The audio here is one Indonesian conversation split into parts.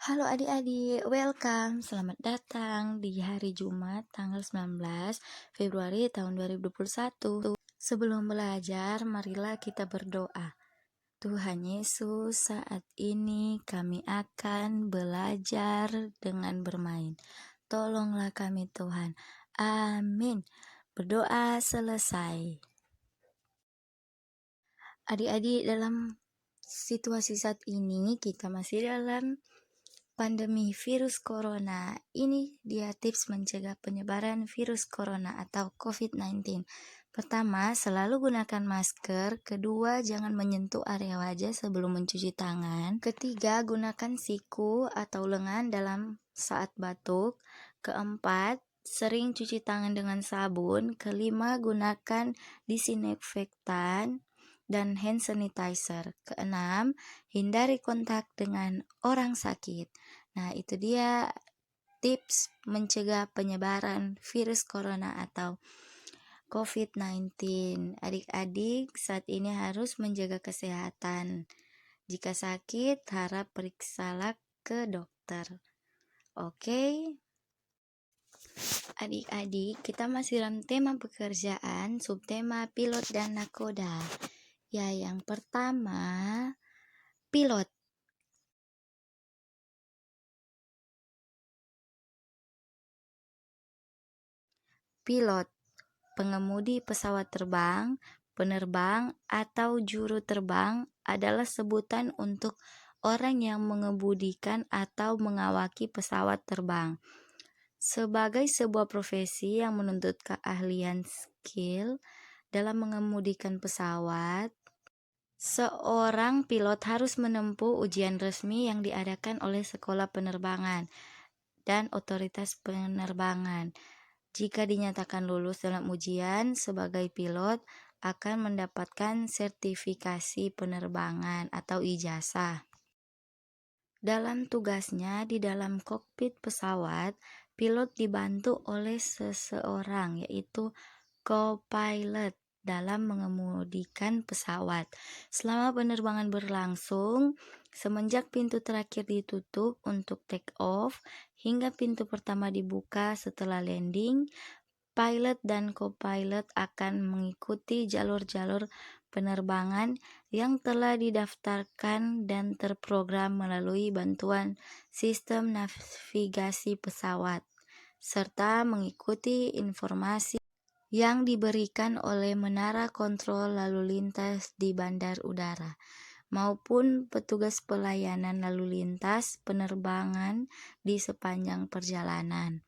Halo adik-adik, welcome. Selamat datang di hari Jumat tanggal 19 Februari tahun 2021. Sebelum belajar, marilah kita berdoa. Tuhan Yesus, saat ini kami akan belajar dengan bermain. Tolonglah kami Tuhan. Amin. Berdoa selesai. Adik-adik, dalam situasi saat ini kita masih dalam pandemi virus corona. Ini dia tips mencegah penyebaran virus corona atau COVID-19. Pertama, selalu gunakan masker. Kedua, jangan menyentuh area wajah sebelum mencuci tangan. Ketiga, gunakan siku atau lengan dalam saat batuk. Keempat, sering cuci tangan dengan sabun. Kelima, gunakan disinfektan dan hand sanitizer. Keenam, hindari kontak dengan orang sakit. Nah, itu dia tips mencegah penyebaran virus corona atau COVID-19. Adik-adik saat ini harus menjaga kesehatan. Jika sakit, harap periksalah ke dokter. Oke? Adik-adik, kita masih dalam tema pekerjaan, subtema pilot dan nakoda. Ya, yang pertama, pilot. Pilot, pengemudi pesawat terbang, penerbang, atau juru terbang adalah sebutan untuk orang yang mengemudikan atau mengawaki pesawat terbang. Sebagai sebuah profesi yang menuntut keahlian skill dalam mengemudikan pesawat, seorang pilot harus menempuh ujian resmi yang diadakan oleh sekolah penerbangan dan otoritas penerbangan. Jika dinyatakan lulus dalam ujian sebagai pilot, akan mendapatkan sertifikasi penerbangan atau ijazah. Dalam tugasnya di dalam kokpit pesawat, pilot dibantu oleh seseorang, yaitu co-pilot, dalam mengemudikan pesawat. Selama penerbangan berlangsung, semenjak pintu terakhir ditutup untuk take off hingga pintu pertama dibuka setelah landing, pilot dan co-pilot akan mengikuti jalur-jalur penerbangan yang telah didaftarkan dan terprogram melalui bantuan sistem navigasi pesawat, serta mengikuti informasi yang diberikan oleh menara kontrol lalu lintas di bandar udara maupun petugas pelayanan lalu lintas penerbangan di sepanjang perjalanan.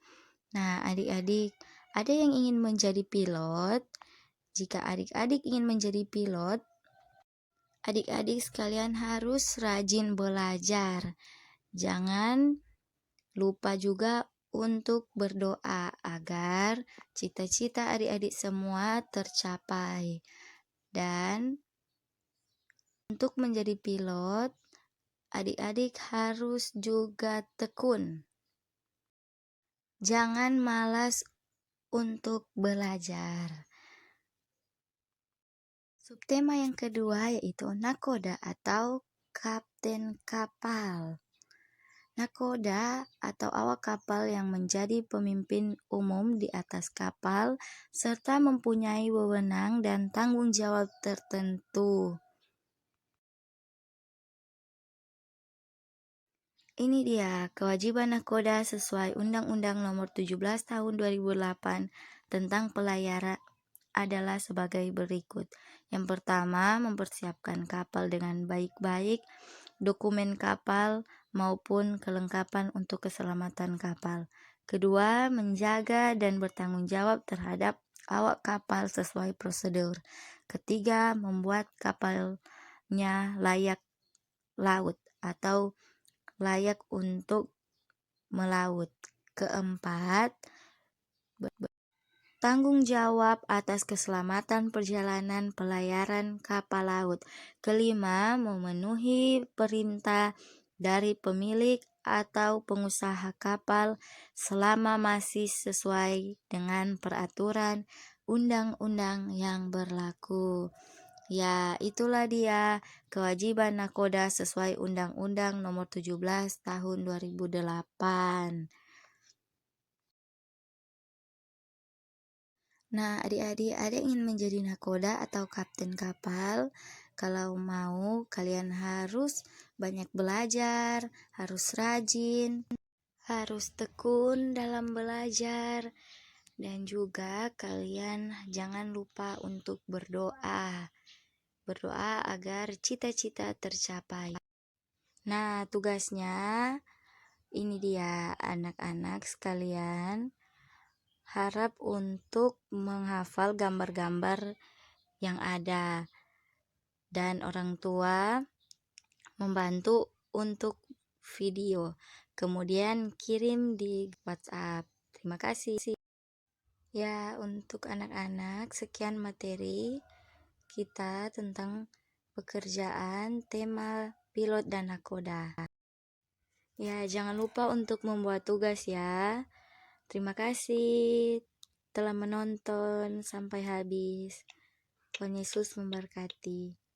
Nah, adik-adik, ada yang ingin menjadi pilot? Jika adik-adik ingin menjadi pilot, adik-adik sekalian harus rajin belajar. Jangan lupa juga untuk berdoa agar cita-cita adik-adik semua tercapai. Dan untuk menjadi pilot, adik-adik harus juga tekun. Jangan malas untuk belajar. Subtema yang kedua yaitu nakoda atau kapten kapal. Nakoda atau awak kapal yang menjadi pemimpin umum di atas kapal serta mempunyai wewenang dan tanggung jawab tertentu. Ini dia kewajiban nakoda sesuai Undang-Undang Nomor 17 Tahun 2008 tentang pelayaran adalah sebagai berikut. Yang pertama, mempersiapkan kapal dengan baik-baik, dokumen kapal maupun kelengkapan untuk keselamatan kapal. Kedua, menjaga dan bertanggung jawab terhadap awak kapal sesuai prosedur. Ketiga, membuat kapalnya layak laut atau layak untuk melaut. Keempat, tanggung jawab atas keselamatan perjalanan pelayaran kapal laut. Kelima, memenuhi perintah dari pemilik atau pengusaha kapal selama masih sesuai dengan peraturan undang-undang yang berlaku. Ya, itulah dia kewajiban nakoda sesuai Undang-Undang Nomor 17 Tahun 2008. Nah, adik-adik, ada ingin menjadi nakoda atau kapten kapal? Kalau mau, kalian harus banyak belajar, harus rajin, harus tekun dalam belajar, dan juga kalian jangan lupa untuk berdoa. Berdoa agar cita-cita tercapai. Nah, tugasnya ini dia anak-anak sekalian. Harap untuk menghafal gambar-gambar yang ada. Dan orang tua membantu untuk video. Kemudian kirim di WhatsApp. Terima kasih. Ya, untuk anak-anak, sekian materi kita tentang pekerjaan tema pilot dan nakoda. Ya, jangan lupa untuk membuat tugas ya. Terima kasih telah menonton sampai habis. Tuhan Yesus memberkati.